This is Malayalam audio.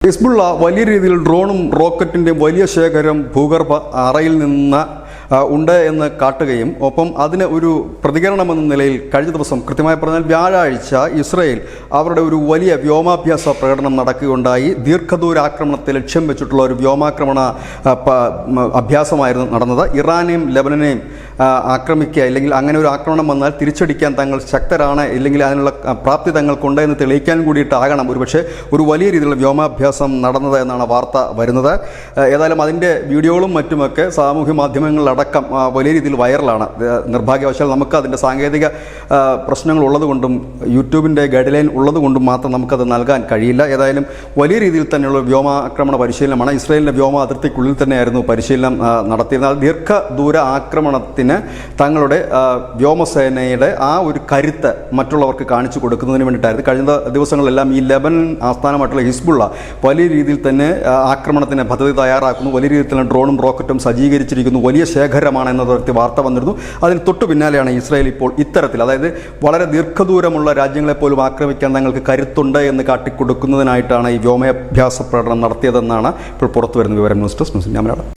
ഹിസ്ബുള്ള വലിയ രീതിയിൽ ഡ്രോണും റോക്കറ്റിൻ്റെയും വലിയ ശേഖരം ഭൂഗർഭ അറയിൽ നിന്ന് ഉണ്ട് എന്ന് കാട്ടുകയും ഒപ്പം അതിന് ഒരു പ്രതികരണമെന്ന നിലയിൽ കഴിഞ്ഞ ദിവസം കൃത്യമായി പറഞ്ഞാൽ വ്യാഴാഴ്ച ഇസ്രയേൽ അവരുടെ ഒരു വലിയ വ്യോമാഭ്യാസ പ്രകടനം നടക്കുകയുണ്ടായി. ദീർഘദൂരാക്രമണത്തെ ലക്ഷ്യം വെച്ചിട്ടുള്ള ഒരു വ്യോമാക്രമണ അഭ്യാസമായിരുന്നു നടന്നത്. ഇറാനെയും ലെബനനെയും ആക്രമിക്കുക അല്ലെങ്കിൽ അങ്ങനെ ഒരു ആക്രമണം വന്നാൽ തിരിച്ചടിക്കാൻ തങ്ങൾ ശക്തരാണ് അല്ലെങ്കിൽ അതിനുള്ള പ്രാപ്തി തങ്ങൾക്കുണ്ട് എന്ന് തെളിയിക്കാൻ കൂടിയിട്ടാകണം ഒരുപക്ഷെ ഒരു വലിയ രീതിയിലുള്ള വ്യോമാഭ്യാസം നടന്നത് എന്നാണ് വാർത്ത വരുന്നത്. ഏതായാലും അതിൻ്റെ വീഡിയോകളും മറ്റുമൊക്കെ സാമൂഹ്യ മാധ്യമങ്ങളിലടക്കം വലിയ രീതിയിൽ വൈറലാണ്. നിർഭാഗ്യവശാൽ നമുക്ക് അതിൻ്റെ സാങ്കേതിക പ്രശ്നങ്ങൾ ഉള്ളതുകൊണ്ടും യൂട്യൂബിൻ്റെ ഗൈഡ് ലൈൻ ഉള്ളതുകൊണ്ടും മാത്രം നമുക്കത് നൽകാൻ കഴിയില്ല. ഏതായാലും വലിയ രീതിയിൽ തന്നെയുള്ള വ്യോമാക്രമണ പരിശീലനമാണ്. ഇസ്രയേലിൻ്റെ വ്യോമ അതിർത്തിക്കുള്ളിൽ തന്നെയായിരുന്നു പരിശീലനം നടത്തിയിരുന്നത്. ദീർഘദൂര ആക്രമണത്തിന് തങ്ങളുടെ വ്യോമസേനയുടെ ആ ഒരു കരുത്ത് മറ്റുള്ളവർക്ക് കാണിച്ചു കൊടുക്കുന്നതിന് വേണ്ടിയിട്ടായിരുന്നു. കഴിഞ്ഞ ദിവസങ്ങളെല്ലാം ഈ ലെബനൻ ആസ്ഥാനമായിട്ടുള്ള ഹിസ്ബുള്ള വലിയ രീതിയിൽ തന്നെ ആക്രമണത്തിന് പദ്ധതി തയ്യാറാക്കുന്നു. വലിയ രീതിയിൽ തന്നെ ഡ്രോണും റോക്കറ്റും സജ്ജീകരിച്ചിരിക്കുന്നു. വലിയ ശേഖരമാണ് എന്ന തരത്തിൽ വാർത്ത വന്നിരുന്നു. അതിന് തൊട്ടു പിന്നാലെയാണ് ഇസ്രായേൽ ഇപ്പോൾ ഇത്തരത്തിൽ, അതായത് വളരെ ദീർഘദൂരമുള്ള രാജ്യങ്ങളെപ്പോലും ആക്രമിക്കാൻ തങ്ങൾക്ക് കരുത്തുണ്ട് എന്ന് കാട്ടിക്കൊടുക്കുന്നതിനായിട്ടാണ് ഈ വ്യോമാഭ്യാസ പ്രകടനം നടത്തിയതെന്നാണ് ഇപ്പോൾ പുറത്തു വരുന്ന വിവരം. News desk news India Malayalam.